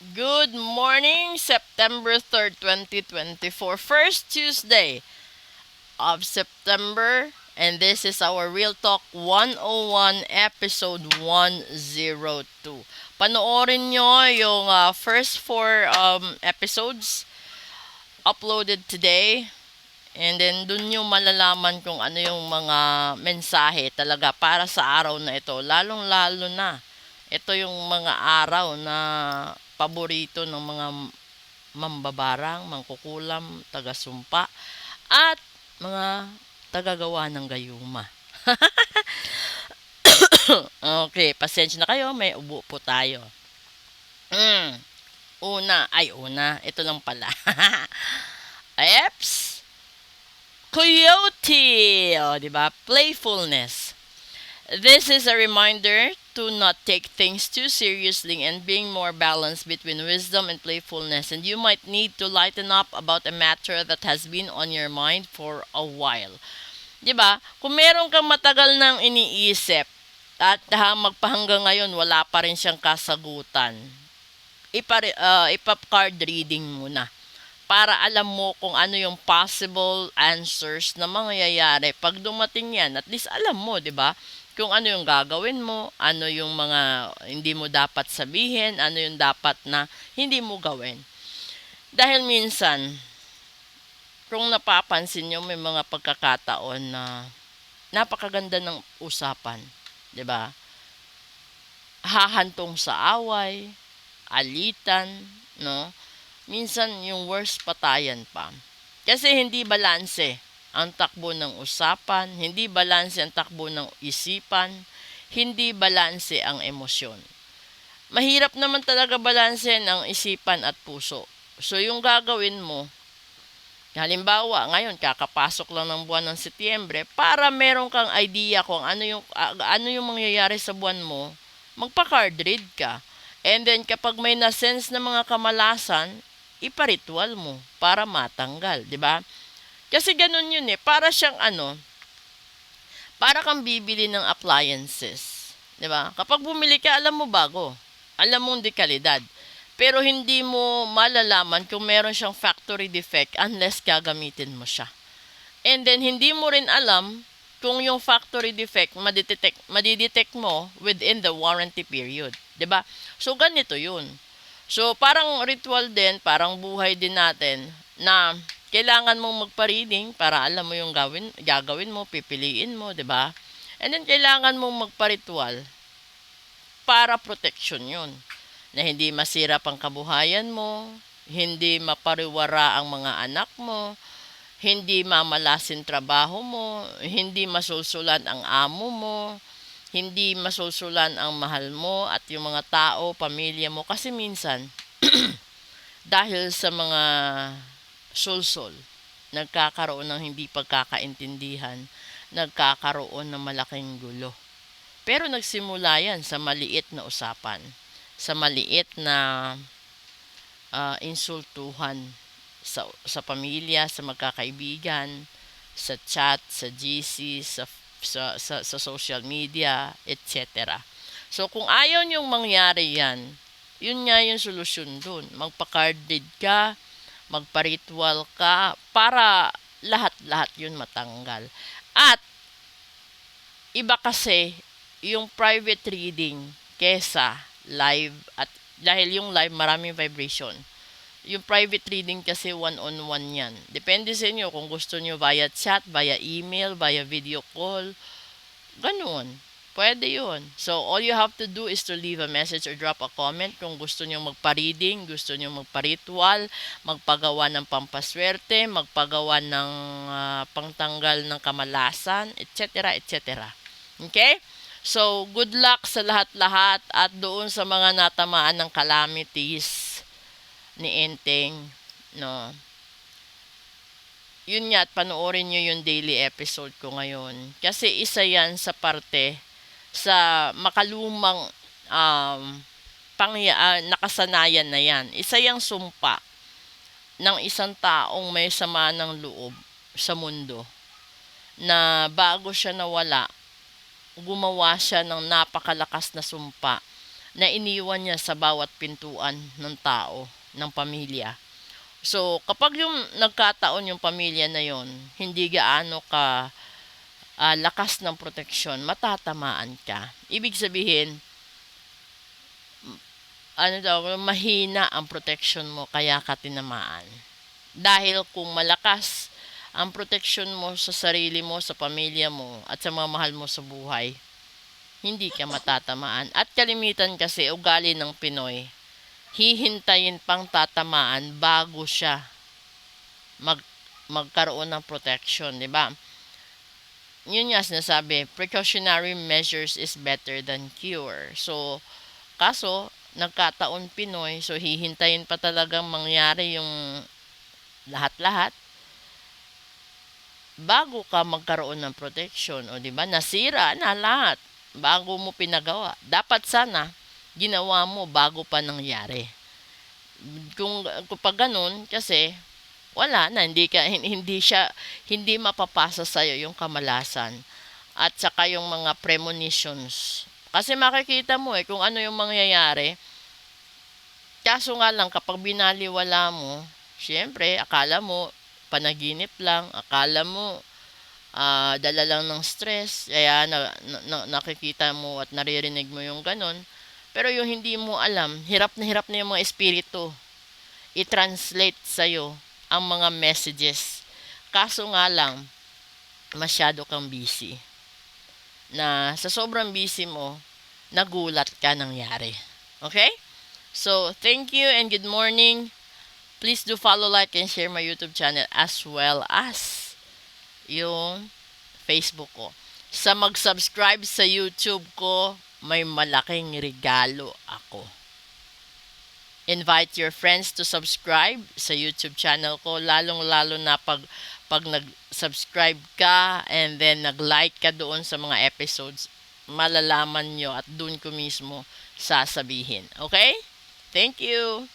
Good morning, September 3rd, 2024. First Tuesday of September. And this is our Real Talk 101 episode 102. Panoorin nyo yung first four episodes uploaded today. And then dun nyo malalaman kung ano yung mga mensahe talaga para sa araw na ito. Lalong lalo na ito yung mga araw na paborito ng mga mambabarang, mangkukulam, taga-sumpa, at mga tagagawa ng gayuma. Okay, pasensya na kayo, may ubo po tayo. Mm, una, ito lang pala. Eps, coyote, o, diba? Playfulness. This is a reminder to not take things too seriously and being more balanced between wisdom and playfulness. And you might need to lighten up about a matter that has been on your mind for a while. 'Di ba? Kung meron kang matagal nang iniisip at magpahanggang ngayon wala pa rin siyang kasagutan, ipa-card reading muna para alam mo kung ano yung possible answers na mangyayari pag dumating yan. At least alam mo, 'di ba? Kung ano yung gagawin mo, ano yung mga hindi mo dapat sabihin, ano yung dapat na hindi mo gawin. Dahil minsan, kung napapansin nyo, may mga pagkakataon na napakaganda ng usapan, 'di ba? Hahantong sa away, alitan, no? Minsan yung worst patayan pa. Kasi hindi balanse ang takbo ng usapan, hindi balanse ang takbo ng isipan, hindi balanse ang emosyon. Mahirap naman talaga balanse ang isipan at puso. So yung gagawin mo, halimbawa, ngayon kakapasok lang ng buwan ng Setyembre, para meron kang idea kung ano yung mangyayari sa buwan mo, magpa-card read ka. And then kapag may na-sense na mga kamalasan, iparitual mo para matanggal, 'di ba? Kasi ganun yun para siyang para kang bibili ng appliances, 'di ba? Kapag bumili ka, alam mo bago, alam mong dekalidad. Pero hindi mo malalaman kung meron siyang factory defect unless gagamitin mo siya. And then hindi mo rin alam kung yung factory defect madidetect mo within the warranty period, 'di ba? So ganito 'yun. So parang ritual din, parang buhay din natin na kailangan mong magpa-reading para alam mo yung gagawin mo, pipiliin mo, 'di ba? And then kailangan mong magpa-ritual para protection 'yun, na hindi masira pang kabuhayan mo, hindi mapariwara ang mga anak mo, hindi mamalasin trabaho mo, hindi masusulan ang amo mo, hindi masusulan ang mahal mo at yung mga tao, pamilya mo. Kasi minsan, dahil sa mga sulsol, nagkakaroon ng hindi pagkakaintindihan, nagkakaroon ng malaking gulo. Pero nagsimula yan sa maliit na usapan, sa maliit na insultuhan sa pamilya, sa magkakaibigan, sa chat, sa GC, sa social media, etc. So kung ayaw niyong mangyari yan, yun nga yung solusyon dun. Magpa-card read ka, magpa-ritual ka, para lahat-lahat yun matanggal. At iba kasi yung private reading kesa live, at dahil yung live maraming vibration. Yung private reading kasi one-on-one yan. Depende sa inyo kung gusto nyo via chat, via email, via video call. Ganun. Pwede yun. So, all you have to do is to leave a message or drop a comment kung gusto nyo magpa-reading, gusto nyo magpa-ritual, magpagawa ng pampaswerte, magpagawa ng pangtanggal ng kamalasan, etc. etc. Okay? So, good luck sa lahat-lahat at doon sa mga natamaan ng calamities ni Enteng, no. Yun nga, at panoorin nyo yung daily episode ko ngayon. Kasi isa yan sa parte sa makalumang nakasanayan na yan. Isa yung sumpa ng isang taong may sama ng loob sa mundo, na bago siya nawala, gumawa siya ng napakalakas na sumpa na iniwan niya sa bawat pintuan ng tao, ng pamilya. So, kapag yung nagkataon yung pamilya na yon, hindi gaano ka lakas ng proteksyon, matatamaan ka. Ibig sabihin, mahina ang protection mo kaya ka tinamaan. Dahil kung malakas ang protection mo sa sarili mo, sa pamilya mo, at sa mga mahal mo sa buhay, hindi ka matatamaan. At kalimitan kasi, ugali ng Pinoy, hihintayin pang tatamaan bago siya magkaroon ng protection, di ba? Yun nga sinasabi, precautionary measures is better than cure. So, kaso, nagkataon Pinoy, so hihintayin pa talagang mangyari yung lahat-lahat bago ka magkaroon ng protection. O, di ba? Nasira na lahat bago mo pinagawa. Dapat sana, ginawa mo bago pa nangyari. Kung pag ganun, kasi wala na, hindi mapapasa sa iyo yung kamalasan at saka yung mga premonitions. Kasi makikita mo kung ano yung mangyayari. Kaso nga lang kapag binaliwala mo, syempre akala mo panaginip lang, akala mo dala lang ng stress, kaya nakikita mo at naririnig mo yung ganon. Pero yung hindi mo alam, hirap na yung mga espiritu i-translate sa'yo ang mga messages. Kaso nga lang, masyado kang busy. Na sa sobrang busy mo, nagulat ka nangyari. Okay? So, thank you and good morning. Please do follow, like, and share my YouTube channel as well as yung Facebook ko. Sa mag-subscribe sa YouTube ko, may malaking regalo ako. Invite your friends to subscribe sa YouTube channel ko, lalong-lalo na pag nag-subscribe ka and then nag-like ka doon sa mga episodes, malalaman nyo at doon ko mismo sasabihin. Okay? Thank you!